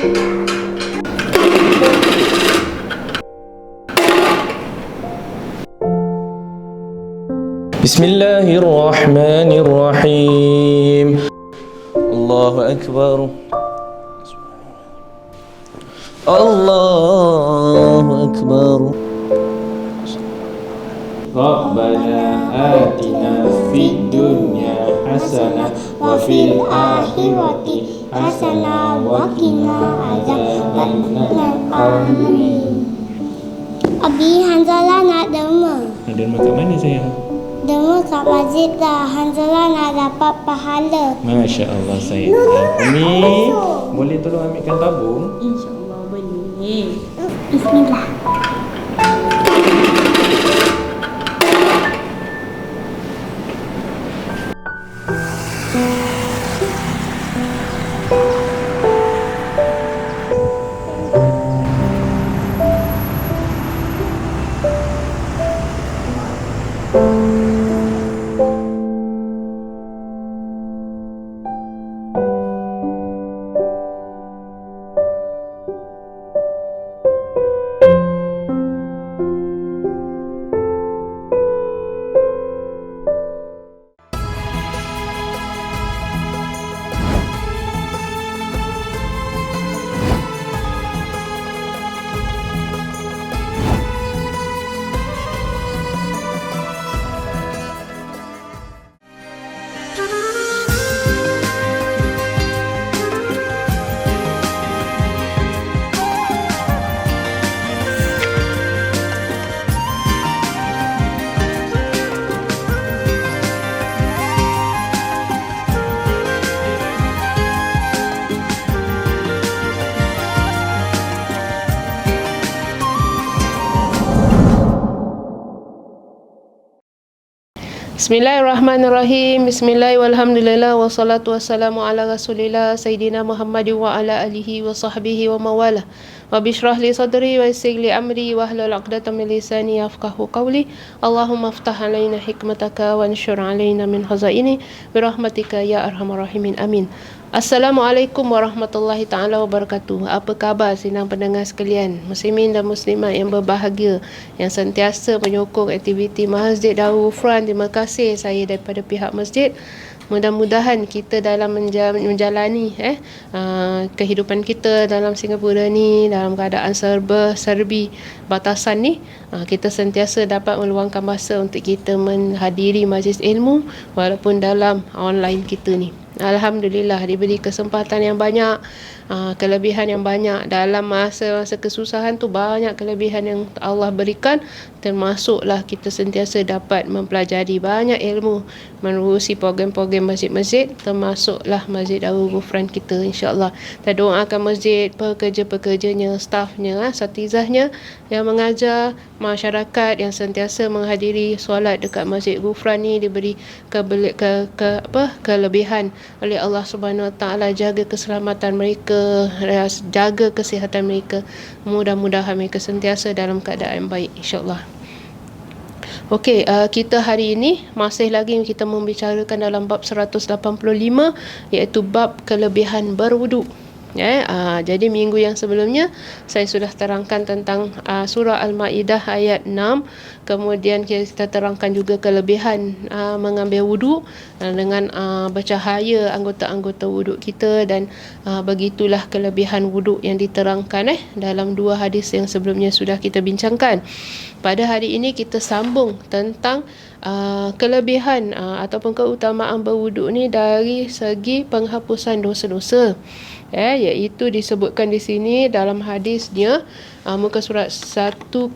Bismillahirrahmanirrahim. Allahu Akbar. Allahu Akbar. Rabbana atina fid dunya hasanah wa fil akhirati hasanah wa qina adzabannar. Abi Hanzalah nak derma. Nak derma kat mana sayang? Derma kat masjid dah. Hanzalah nak dapat pahala. Masya Allah sayang. Umi, boleh tolong ambilkan tabung? InsyaAllah boleh. Bismillah. Bismillahirrahmanirrahim. Bismillah walhamdulillah wassalatu wassalamu ala rasulillah Sayyidina Muhammad wa ala alihi wa sahbihi wa mawalah. Rabbi shrah li sadri wa yassir li amri wa hlul 'uqdatam min lisani yafqahu qawli. Allahumma aftah alaina hikmataka wa anshur alaina min khazaini bi rahmatika ya arhamar rahimin. Amin. Assalamualaikum warahmatullahi ta'ala wabarakatuh. Apa khabar sidang pendengar sekalian, muslimin dan muslimat yang berbahagia, yang sentiasa menyokong aktiviti Masjid Darul Ghufran. Terima kasih saya daripada pihak masjid. Mudah-mudahan kita dalam menjalani kehidupan kita dalam Singapura ni, dalam keadaan serbi batasan ni, kita sentiasa dapat meluangkan masa untuk kita menghadiri majlis ilmu walaupun dalam online kita ni. Alhamdulillah diberi kesempatan yang banyak, kelebihan yang banyak. Dalam masa-masa kesusahan tu banyak kelebihan yang Allah berikan, termasuklah kita sentiasa dapat mempelajari banyak ilmu menerusi program-program masjid-masjid, termasuklah Masjid Darul Ghufran kita, insya-Allah. Kita doakan masjid, pekerja-pekerjanya, stafnya, asatizahnya yang mengajar, masyarakat yang sentiasa menghadiri solat dekat Masjid Ghufran ni diberi kelebihan oleh Allah Subhanahu Wa Taala, jaga keselamatan mereka, jaga kesihatan mereka. Mudah-mudahan mereka sentiasa dalam keadaan baik, insya-Allah. Okey, kita hari ini masih lagi kita membicarakan dalam bab 185, iaitu bab kelebihan berwuduk. Jadi minggu yang sebelumnya saya sudah terangkan tentang surah Al-Maidah ayat 6. Kemudian kita terangkan juga kelebihan mengambil wuduk dengan bercahaya anggota-anggota wuduk kita, dan begitulah kelebihan wuduk yang diterangkan dalam dua hadis yang sebelumnya sudah kita bincangkan. Pada hari ini kita sambung tentang kelebihan ataupun keutamaan berwuduk ni dari segi penghapusan dosa-dosa. Iaitu disebutkan di sini dalam hadisnya, muka surat 1051,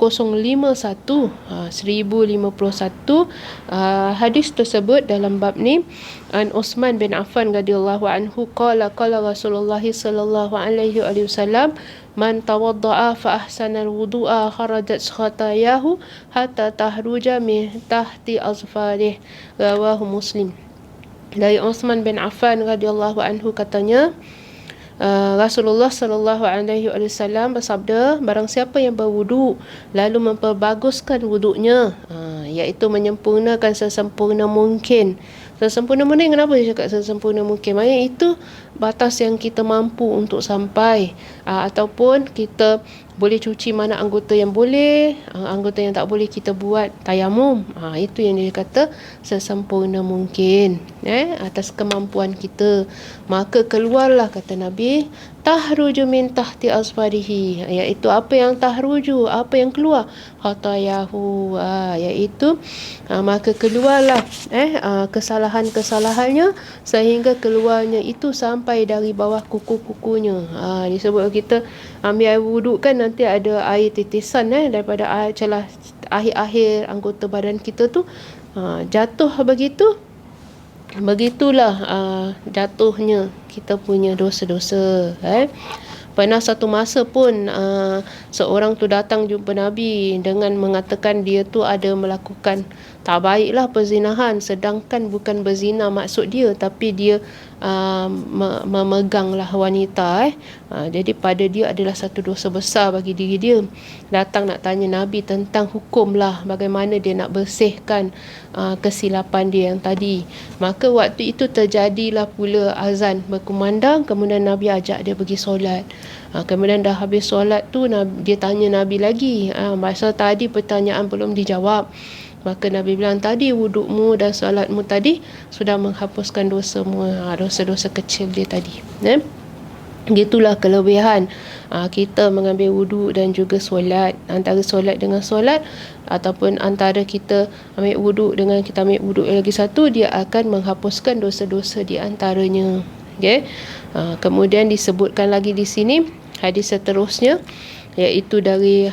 hadis tersebut dalam bab ni, an Uthman bin Affan radhiyallahu anhu qala Rasulullah sallallahu alaihi wasallam, man tawadda'a fa ahsana al-wudu'a kharajat khatayahu hatta tahruja min tahti azfarih. Rawahu Muslim. Dari Uthman bin Affan radhiyallahu anhu katanya, Rasulullah sallallahu alaihi wasallam bersabda, barang siapa yang berwuduk lalu memperbaguskan wuduknya, iaitu menyempurnakan sesempurna mungkin. Sesempurna mungkin, kenapa dia cakap sesempurna mungkin? Maksudnya itu batas yang kita mampu untuk sampai. Ataupun kita boleh cuci mana anggota yang boleh, anggota yang tak boleh kita buat tayamum. Itu yang dia kata sesempurna mungkin, atas kemampuan kita. Maka keluarlah, kata Nabi, tahruju min tahti asfarihi, iaitu apa yang tahruju, apa yang keluar, khatayahu, iaitu maka keluarlah kesalahan-kesalahannya, sehingga keluarnya itu sampai dari bawah kuku-kukunya. Disebut kita ambil air wuduk kan, nanti ada air titisan daripada air celah akhir-akhir anggota badan kita tu jatuh begitu. Begitulah jatuhnya kita punya dosa-dosa. Pernah satu masa pun seorang tu datang jumpa Nabi dengan mengatakan dia tu ada melakukan tak baiklah perzinahan, sedangkan bukan berzina maksud dia, tapi dia memeganglah wanita. Jadi pada dia adalah satu dosa besar bagi diri dia. Datang nak tanya Nabi tentang hukumlah, bagaimana dia nak bersihkan kesilapan dia yang tadi. Maka waktu itu terjadilah pula azan berkumandang, kemudian Nabi ajak dia pergi solat. Kemudian dah habis solat tu, dia tanya Nabi lagi, masa tadi pertanyaan belum dijawab. Maka Nabi bilang, tadi wudukmu dan solatmu tadi sudah menghapuskan dosamu, dosa-dosa kecil dia tadi. Gitulah kelebihan kita mengambil wuduk dan juga solat. Antara solat dengan solat, ataupun antara kita ambil wuduk dengan kita ambil wuduk lagi satu, dia akan menghapuskan dosa-dosa di antaranya. Kemudian disebutkan lagi di sini hadis seterusnya, iaitu dari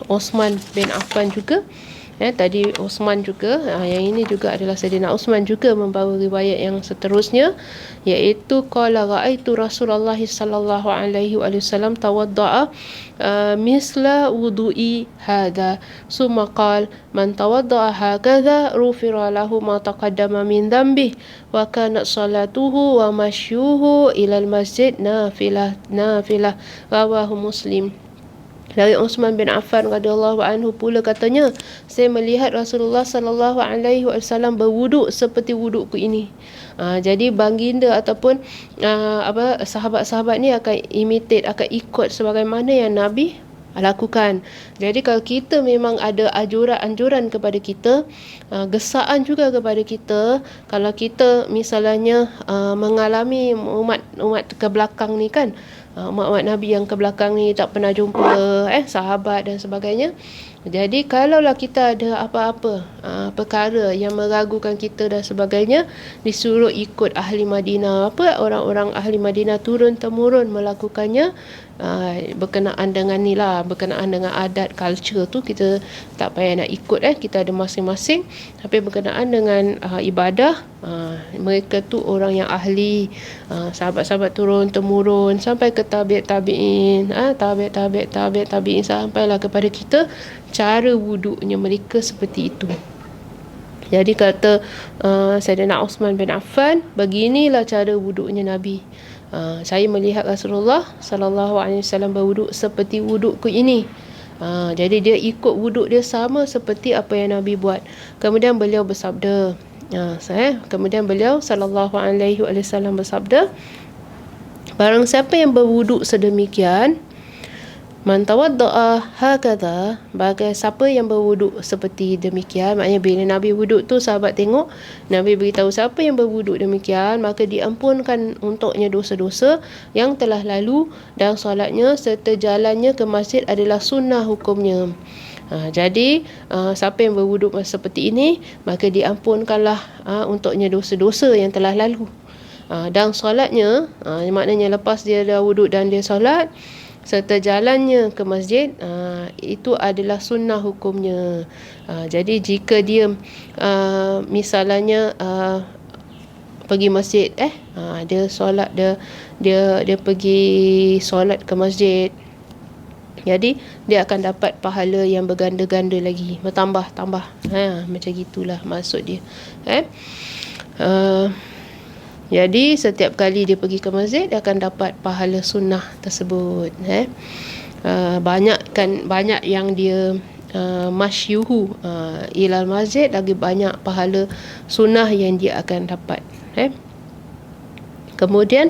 Osman bin Affan juga. Tadi Osman juga, yang ini juga adalah Sayyidina Osman juga membawa riwayat yang seterusnya, iaitu qala ra'aitu Rasulullah sallallahu alaihi wasallam tawadda'a misla wudu'i hadha, summa qala man tawadda'a hakadha rufira lahu ma taqaddama min dhanbi wa kanat salatuhu wa mashyuhu ila al-masjid nafilah rawahu Muslim. Dari Utsman bin Affan radhiyallahu anhu pula katanya, saya melihat Rasulullah sallallahu alaihi wasallam berwuduk seperti wudukku ini. Jadi baginda ataupun sahabat-sahabat ni akan imitate, akan ikut sebagaimana yang Nabi lakukan. Jadi kalau kita memang ada anjuran kepada kita, gesaan juga kepada kita, kalau kita misalnya mengalami umat ke belakang ni kan, umat Nabi yang ke belakang ni tak pernah jumpa sahabat dan sebagainya. Jadi kalaulah kita ada apa-apa perkara yang meragukan kita dan sebagainya, disuruh ikut ahli Madinah. Orang-orang ahli Madinah turun temurun melakukannya, berkenaan dengan ni lah, berkenaan dengan adat culture tu kita tak payah nak ikut, kita ada masing-masing. Tapi berkenaan dengan ibadah, mereka tu orang yang ahli. Sahabat-sahabat turun temurun sampai ke tabi'in, tabi'in sampailah kepada kita cara wuduknya mereka seperti itu. Jadi kata Sayyidina Utsman bin Affan, beginilah cara wuduknya Nabi. Saya melihat Rasulullah sallallahu alaihi wasallam berwuduk seperti wudukku ini. Jadi dia ikut wuduk dia sama seperti apa yang Nabi buat. Kemudian beliau bersabda, kemudian beliau sallallahu alaihi wasallam bersabda, barang siapa yang berwuduk sedemikian, man tawadda'a hakadha, bagi siapa yang berwuduk seperti demikian, maknanya bila Nabi wuduk tu sahabat tengok, Nabi beritahu siapa yang berwuduk demikian maka diampunkan untuknya dosa-dosa yang telah lalu, dan solatnya serta jalannya ke masjid adalah sunnah hukumnya. Jadi siapa yang berwuduk seperti ini maka diampunkanlah untuknya dosa-dosa yang telah lalu. Dan solatnya, maknanya lepas dia dah wuduk dan dia solat serta jalannya ke masjid, itu adalah sunnah hukumnya. Jadi jika dia misalnya pergi masjid, dia solat, dia pergi solat ke masjid, jadi dia akan dapat pahala yang berganda-ganda lagi, bertambah-tambah. Macam gitulah maksud dia. Jadi setiap kali dia pergi ke masjid, dia akan dapat pahala sunnah tersebut. Banyak yang dia masyuhu ilal masjid, lagi banyak pahala sunnah yang dia akan dapat. Kemudian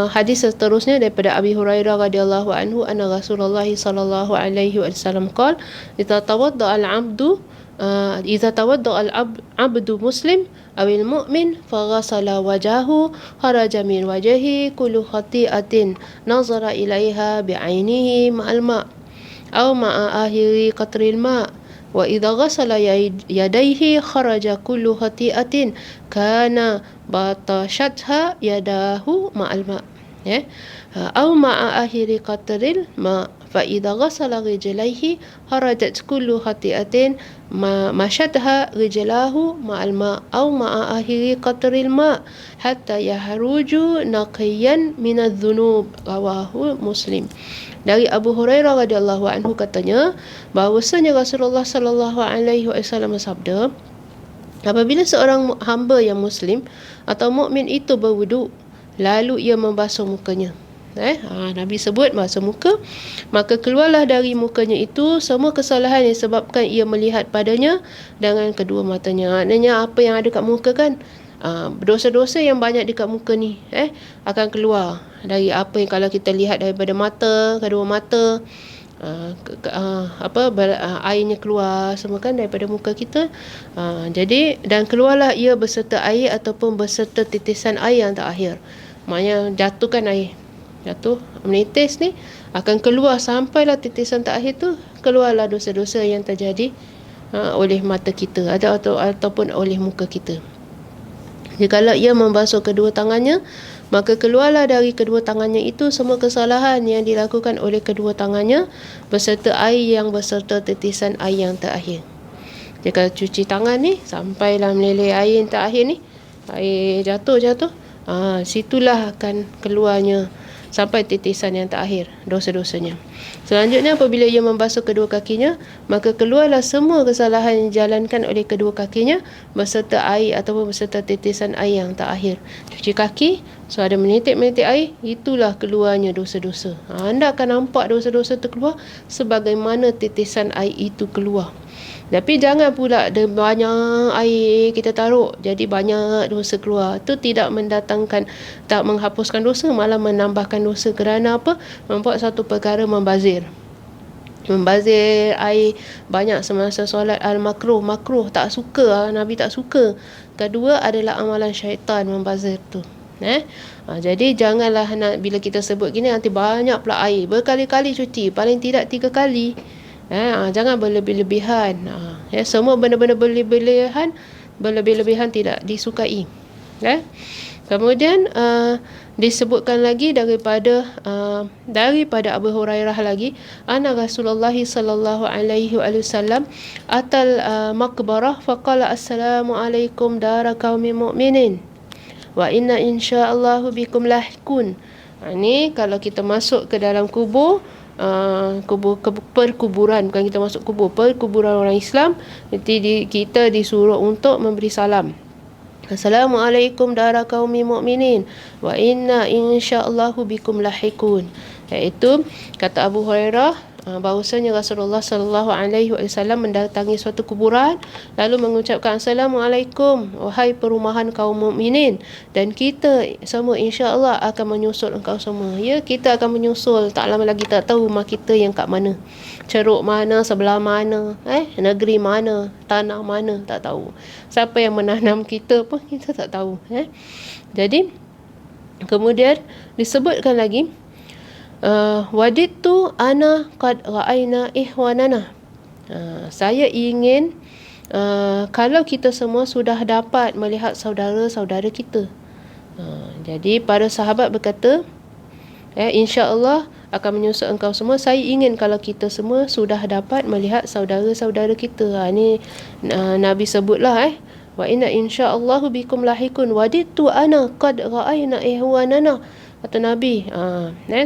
hadis seterusnya daripada Abi Hurairah radhiyallahu anhu, anna Rasulullah sallallahu alaihi wasallam qala idza tawadda al-abdu muslim awil mu'min faghasala wajahu kharaja min wajhihi kullu khati'atin nazara ilaiha bi'ainihi ma'al ma' aw ma'a akhiri qatril ma' wa idza ghasala yadayhi kharaja kullu khati'atin kana batashatha yadahu ma'al ma' aw ma'a akhiri qatril ma' fa idza ghasala rijlaihi kharajat kullu khati'atin mashatha rijlahu ma'al ma' aw ma'a akhiri qatril ma' hatta yahruju naqiyan minadh-dhunub. Rawahu Muslim. Dari Abu Hurairah radhiyallahu anhu katanya bahawasanya Rasulullah sallallahu alaihi wasallam bersabda, apabila seorang hamba yang muslim atau mukmin itu berwuduk lalu ia membasuh mukanya, Nabi sebut basuh muka, maka keluarlah dari mukanya itu semua kesalahan yang sebabkan ia melihat padanya dengan kedua matanya. Maknanya apa yang ada kat muka kan, dosa-dosa yang banyak dekat muka ni akan keluar dari apa yang kalau kita lihat daripada mata, kedua mata, airnya keluar semua kan daripada muka kita. Jadi dan keluarlah ia beserta air ataupun beserta titisan air yang terakhir. Maknanya jatuhkan air, jatuh menitis ni akan keluar sampailah titisan terakhir tu, keluarlah dosa-dosa yang terjadi oleh mata kita ataupun oleh muka kita. Jikalau ia membasuh kedua tangannya, maka keluarlah dari kedua tangannya itu semua kesalahan yang dilakukan oleh kedua tangannya beserta air yang beserta titisan air yang terakhir. Jika cuci tangan ni sampailah meleleh air yang terakhir ni, air jatuh, situlah akan keluarnya sampai titisan yang terakhir dosa-dosanya. Selanjutnya apabila ia membasuh kedua kakinya, maka keluarlah semua kesalahan yang dijalankan oleh kedua kakinya beserta air ataupun beserta titisan air yang terakhir. Cuci kaki, so ada menitik-menitik air, itulah keluarnya dosa-dosa. Anda akan nampak dosa-dosa itu keluar sebagaimana titisan air itu keluar. Tapi jangan pula ada banyak air kita taruh jadi banyak dosa keluar. Itu tidak menghapuskan dosa, malah menambahkan dosa. Kerana apa? Membuat satu perkara membazir air banyak semasa solat makruh, tak suka, Nabi tak suka. Kedua adalah amalan syaitan membazir tu. Jadi janganlah bila kita sebut gini nanti banyak pula air, berkali-kali cuci, paling tidak 3 kali. Jangan berlebih-lebihan. Semua benda-benda berlebih-lebihan tidak disukai. Kemudian disebutkan lagi daripada Abu Hurairah lagi, anna Rasulullah sallallahu alaihi wasallam atal maqbarah faqala assalamu alaikum dara qaumin mu'minin wa inna insyaallahu bikum lahikun. Ni kalau kita masuk ke dalam kubur, perkuburan, bukan kita masuk kubur, perkuburan orang Islam, nanti kita disuruh untuk memberi salam. Assalamualaikum dara qaumi mu'minin wa inna insyaallahu bikum lahikun. Iaitu kata Abu Hurairah bahawasanya Rasulullah sallallahu alaihi wasallam mendatangi suatu kuburan lalu mengucapkan assalamualaikum wahai perumahan kaum mukminin, dan kita semua insya-Allah akan menyusul engkau semua. Kita akan menyusul, tak lama lagi tak tahu rumah kita yang kat mana, ceruk mana, sebelah mana, negeri mana, tanah mana, tak tahu. Siapa yang menanam kita pun kita tak tahu. Jadi kemudian disebutkan lagi wadidtu ana qad ra'ayna ihwanana. Saya ingin kalau kita semua sudah dapat melihat saudara-saudara kita. Jadi para sahabat berkata, insya-Allah akan menyusul engkau semua. Saya ingin kalau kita semua sudah dapat melihat saudara-saudara kita. Ni Nabi sebutlah wa inna insyaallahu bikum lahikun wadidtu ana qad ra'ayna ihwanana. Kata Nabi,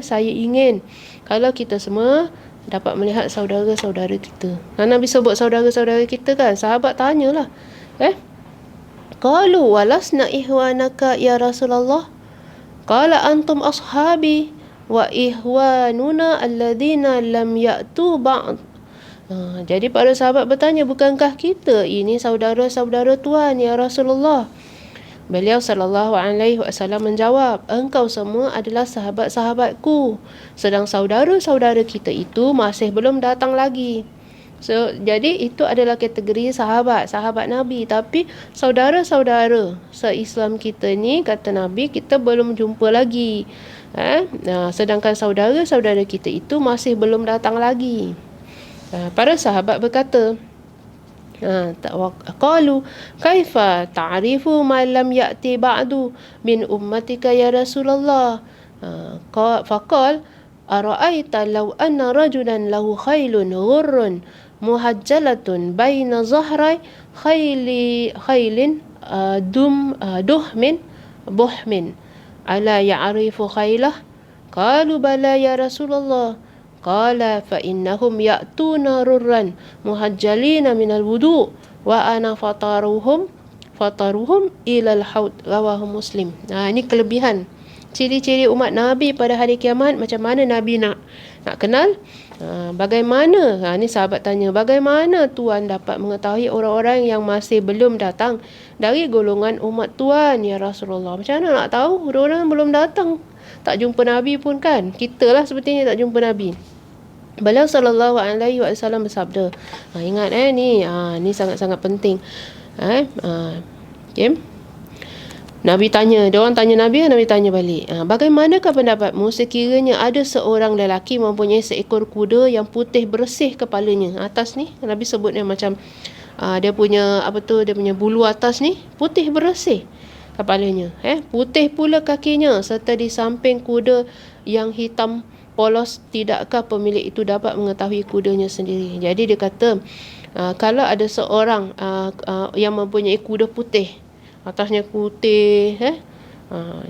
saya ingin kalau kita semua dapat melihat saudara-saudara kita. Nabi sebut saudara-saudara kita kan, sahabat tanyalah, qalu walasna ihwanaka ya Rasulullah? Qala antum ashabi wa ihwanuna alladhina lam ya'tu Jadi para sahabat bertanya, bukankah kita ini saudara-saudara Tuhan ya Rasulullah? Beliau sallallahu alaihi wasallam menjawab, engkau semua adalah sahabat-sahabatku, sedang saudara-saudara kita itu masih belum datang lagi. Jadi itu adalah kategori sahabat Nabi, tapi saudara-saudara se-Islam kita ni, kata Nabi, kita belum jumpa lagi. Sedangkan saudara-saudara kita itu masih belum datang lagi. Para sahabat berkata, qalu kaifa ta'rifu ma lam ya'ti ba'du min ummatika ya Rasulullah. Faqal ara'aita law anna rajulan lahu khailun ghurrun muhajjalatun baina zahrai khailin duhmin buhmin ala ya'rifu khailah. Qalu bala ya Rasulullah. Qala fa innahum ya'tuna rurran muhajjalina minal wudu wa ana fataruhum ilal haud. Rawahu Muslim. Ini kelebihan, ciri-ciri umat Nabi pada hari kiamat. Macam mana Nabi nak kenal? Bagaimana? Ni sahabat tanya, bagaimana Tuan dapat mengetahui orang-orang yang masih belum datang dari golongan umat Tuan ya Rasulullah? Macam mana nak tahu? Orang-orang belum datang, tak jumpa Nabi pun kan. Kita lah sepertinya tak jumpa Nabi. Beliau sallallahu alaihi wasallam bersabda, ingat ni sangat-sangat penting. Okay. Nabi tanya, dia orang tanya Nabi, Nabi tanya balik, bagaimanakah pendapatmu sekiranya ada seorang lelaki mempunyai seekor kuda yang putih bersih kepalanya? Atas ni Nabi sebutnya macam dia punya dia punya bulu atas ni putih bersih kepalanya, putih pula kakinya, serta di samping kuda yang hitam polos, tidakkah pemilik itu dapat mengetahui kudanya sendiri? Jadi dia kata, kalau ada seorang yang mempunyai kuda putih, atasnya putih,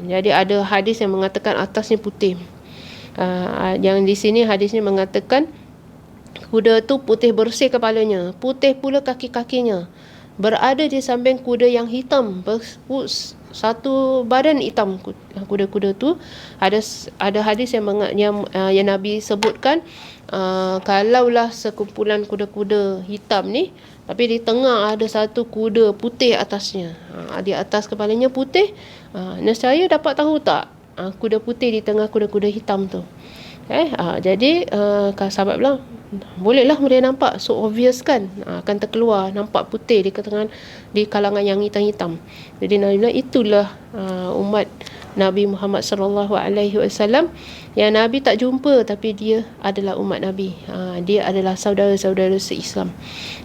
jadi ada hadis yang mengatakan atasnya putih. Yang di sini hadisnya mengatakan kuda tu putih bersih kepalanya, putih pula kaki-kakinya, berada di samping kuda yang hitam, satu badan hitam kuda-kuda tu. Ada hadis yang Nabi sebutkan, kalaulah sekumpulan kuda-kuda hitam ni, tapi di tengah ada satu kuda putih atasnya, di atas kepalanya putih, nescaya dapat tahu tak kuda putih di tengah kuda-kuda hitam tu. Jadi sahabat bilang, bolehlah boleh nampak, so obvious kan, akan terkeluar nampak putih di kalangan yang hitam-hitam. Jadi Nabi bilang, itulah umat Nabi Muhammad sallallahu alaihi wasallam yang Nabi tak jumpa, tapi dia adalah umat Nabi. Dia adalah saudara-saudara se-Islam.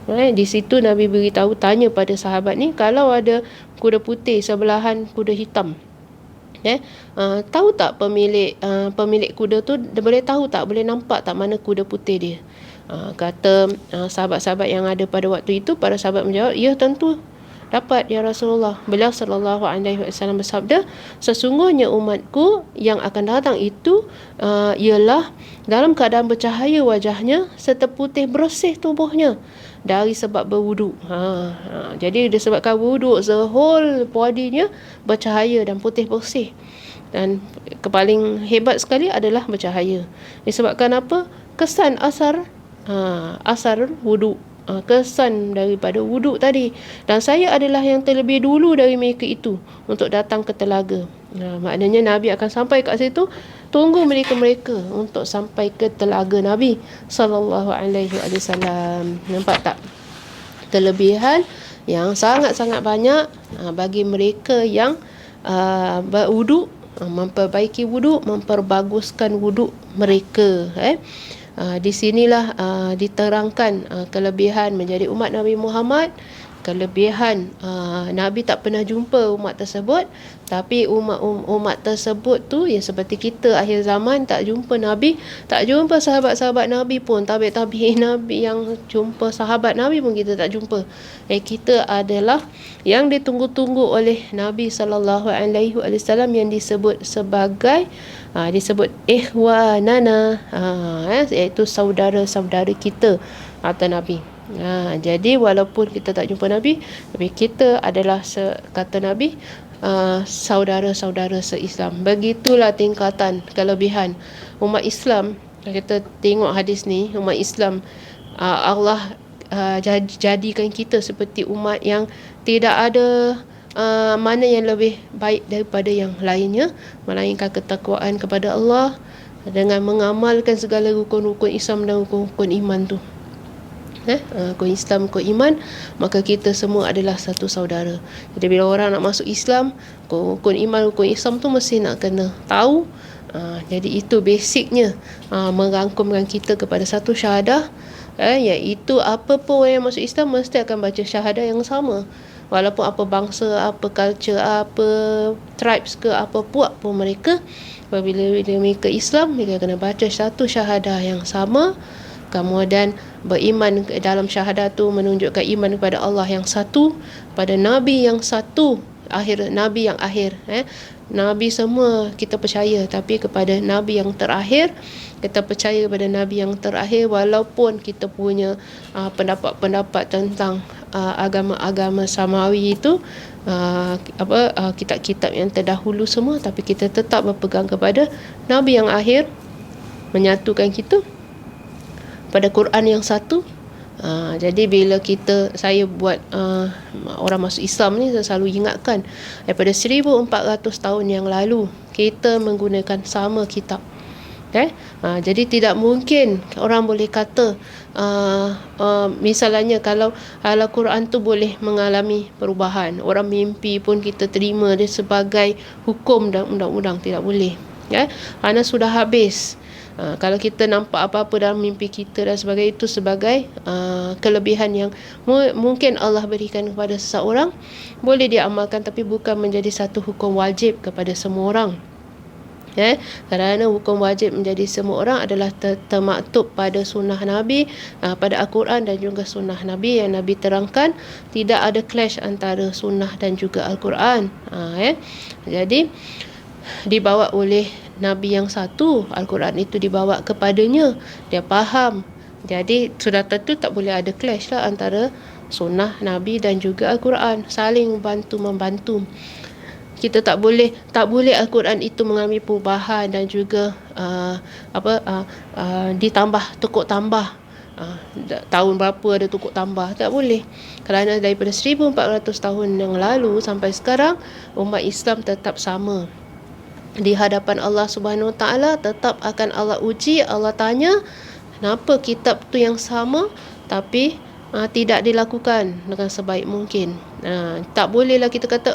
Di situ Nabi beritahu, tanya pada sahabat ni, kalau ada kuda putih sebelahan kuda hitam, tahu tak pemilik kuda tu, dia boleh tahu tak, boleh nampak tak mana kuda putih dia? Kata sahabat-sahabat yang ada pada waktu itu, para sahabat menjawab, ya tentu dapat ya Rasulullah. Beliau sallallahu alaihi wasallam bersabda, sesungguhnya umatku yang akan datang itu ialah dalam keadaan bercahaya wajahnya serta putih bersih tubuhnya dari sebab berwuduk. Jadi disebabkan wuduk, the whole body-nya bercahaya dan putih bersih. Dan paling hebat sekali adalah bercahaya. Disebabkan apa? Kesan asar wuduk, kesan daripada wuduk tadi. Dan saya adalah yang terlebih dulu dari mereka itu untuk datang ke telaga. Maknanya Nabi akan sampai kat situ, tunggu mereka untuk sampai ke telaga Nabi sallallahu alaihi wasallam. Nampak tak? Kelebihan yang sangat-sangat banyak bagi mereka yang berwuduk, memperbaiki wuduk, memperbaguskan wuduk mereka. Di sinilah diterangkan kelebihan menjadi umat Nabi Muhammad. Kelebihan Nabi tak pernah jumpa umat tersebut, tapi umat tersebut tu yang seperti kita akhir zaman tak jumpa Nabi, tak jumpa sahabat-sahabat Nabi pun, tabi' Nabi yang jumpa sahabat Nabi pun kita tak jumpa. Kita adalah yang ditunggu-tunggu oleh Nabi sallallahu alaihi wasallam, yang disebut sebagai disebut ikhwanana, iaitu saudara-saudara kita, kata Nabi. Jadi walaupun kita tak jumpa Nabi, tapi kita adalah kata Nabi, saudara-saudara se-Islam. Begitulah tingkatan kelebihan umat Islam. Kita tengok hadis ni, umat Islam Allah jadikan kita seperti umat yang tidak ada mana yang lebih baik daripada yang lainnya, melainkan ketakwaan kepada Allah dengan mengamalkan segala rukun-rukun Islam dan rukun-rukun iman tu. Rukun Islam, rukun iman, maka kita semua adalah satu saudara. Jadi bila orang nak masuk Islam, rukun iman, rukun Islam tu mesti nak kena tahu. Jadi itu basicnya, merangkumkan kita kepada satu syahadah, iaitu apa pun orang yang masuk Islam mesti akan baca syahadah yang sama. Walaupun apa bangsa, apa culture, apa tribes ke, apa puak pun mereka, apabila mereka Islam, mereka kena baca satu syahadah yang sama. Kemudian beriman dalam syahadah tu menunjukkan iman kepada Allah yang satu, pada Nabi yang satu, Nabi yang akhir. Nabi semua kita percaya, tapi kepada Nabi yang terakhir, kita percaya kepada Nabi yang terakhir, walaupun kita punya pendapat-pendapat tentang agama-agama samawi itu, kitab-kitab yang terdahulu semua, tapi kita tetap berpegang kepada Nabi yang akhir, menyatukan kita pada Quran yang satu. Jadi bila saya buat orang masuk Islam ni, saya selalu ingatkan daripada 1400 tahun yang lalu kita menggunakan sama kitab. Jadi tidak mungkin orang boleh kata misalnya kalau Al-Quran tu boleh mengalami perubahan, orang mimpi pun kita terima dia sebagai hukum dan undang-undang, tidak boleh. Kerana sudah habis. Kalau kita nampak apa-apa dalam mimpi kita dan sebagainya, itu sebagai kelebihan yang mungkin Allah berikan kepada seseorang, boleh dia amalkan, tapi bukan menjadi satu hukum wajib kepada semua orang. Kerana hukum wajib menjadi semua orang adalah termaktub pada sunnah Nabi, pada Al-Quran dan juga sunnah Nabi yang Nabi terangkan. Tidak ada clash antara sunnah dan juga Al-Quran. Jadi dibawa oleh Nabi yang satu, Al-Quran itu dibawa kepadanya, dia faham. Jadi sudah tentu tak boleh ada clash lah antara sunnah Nabi dan juga Al-Quran, saling membantu. Kita tak boleh Al-Quran itu mengalami perubahan dan juga ditambah, tukuk tambah. Tahun berapa ada tukuk tambah, tak boleh. Kerana daripada 1400 tahun yang lalu sampai sekarang, umat Islam tetap sama di hadapan Allah Subhanahu Wa Taala. Tetap akan Allah uji, Allah tanya, kenapa kitab tu yang sama tapi tidak dilakukan dengan sebaik mungkin. Tak bolehlah kita kata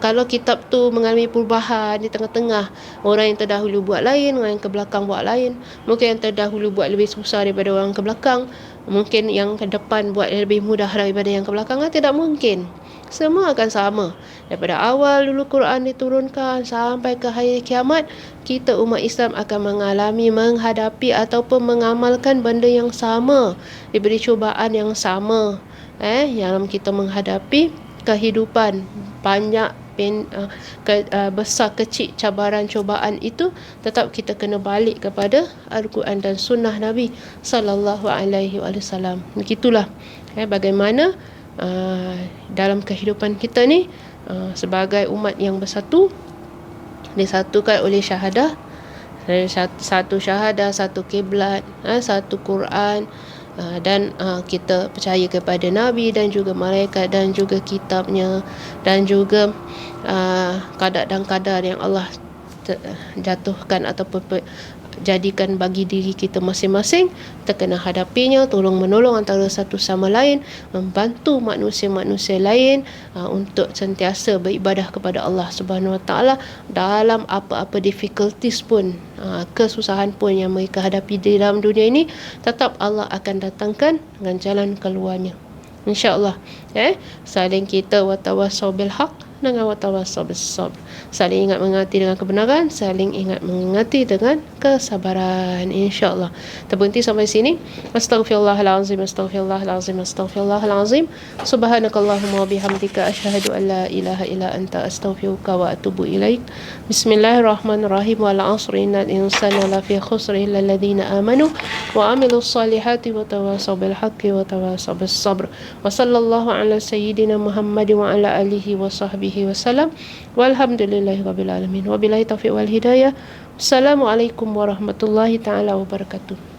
kalau kitab tu mengalami perubahan di tengah-tengah, orang yang terdahulu buat lain, orang yang ke belakang buat lain. Mungkin yang terdahulu buat lebih susah daripada orang ke belakang, mungkin yang ke depan buat lebih mudah daripada yang ke belakang. Tidak mungkin. Semua akan sama. Daripada awal dulu Quran diturunkan sampai ke hari kiamat, kita umat Islam akan menghadapi ataupun mengamalkan benda yang sama, diberi cubaan yang sama. Yang kita menghadapi kehidupan, banyak besar kecil cabaran cubaan itu, tetap kita kena balik kepada Al-Quran dan sunnah Nabi sallallahu alaihi wasallam. Begitulah bagaimana dalam kehidupan kita ni, sebagai umat yang bersatu, disatukan oleh syahadah, satu syahadah, satu kiblat, satu Quran, dan kita percaya kepada Nabi dan juga malaikat dan juga kitabnya, dan juga qada dan qadar yang Allah jatuhkan ataupun jadikan bagi diri kita masing-masing. Kita kena hadapinya, tolong menolong antara satu sama lain, membantu manusia-manusia lain untuk sentiasa beribadah kepada Allah Subhanahu Wa Taala dalam apa-apa difficulties pun, kesusahan pun yang mereka hadapi di dalam dunia ini. Tetap Allah akan datangkan dengan jalan keluarnya, insya-Allah. Saling kita watawasau bil haq dengan watawasau bis sabr. Saling ingat mengingati dengan kebenaran, saling ingat mengingati dengan kesabaran, insya-Allah. Kita berhenti sampai sini. Astaghfirullahalazim, astaghfirullahalazim, astaghfirullahalazim. Subhanakallahumma wa bihamdika asyhadu an la ilaha illa anta astaghfiruka wa atubu ilaik. Bismillahirrahmanirrahim. Wal 'asri innal insana lafi khusr illa alladhina amanu wa 'amilus solihati wa tawasaw bil haqqi wa tawasaw bis sabr. Wa sallallahu ala sayyidina Muhammad wa ala alihi wa sahbihi wasallam. Walhamdulillahirabbil alamin. Wabillahi taufiq wal hidayah. Assalamualaikum warahmatullahi taala wabarakatuh.